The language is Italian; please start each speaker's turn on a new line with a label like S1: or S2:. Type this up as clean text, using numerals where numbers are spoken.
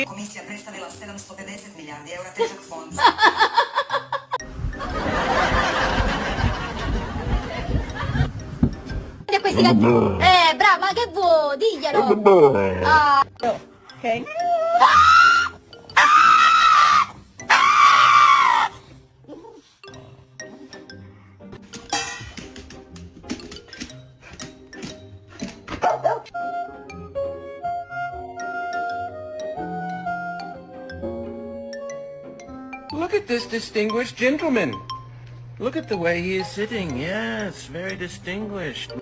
S1: Komisja predstavila 750 milijardi eura težak fond.
S2: Bravo, ma che vuoi? Diglielo! Ah.
S3: Ok.
S4: Look at this distinguished gentleman. Look at the way he is sitting. Yes, very distinguished.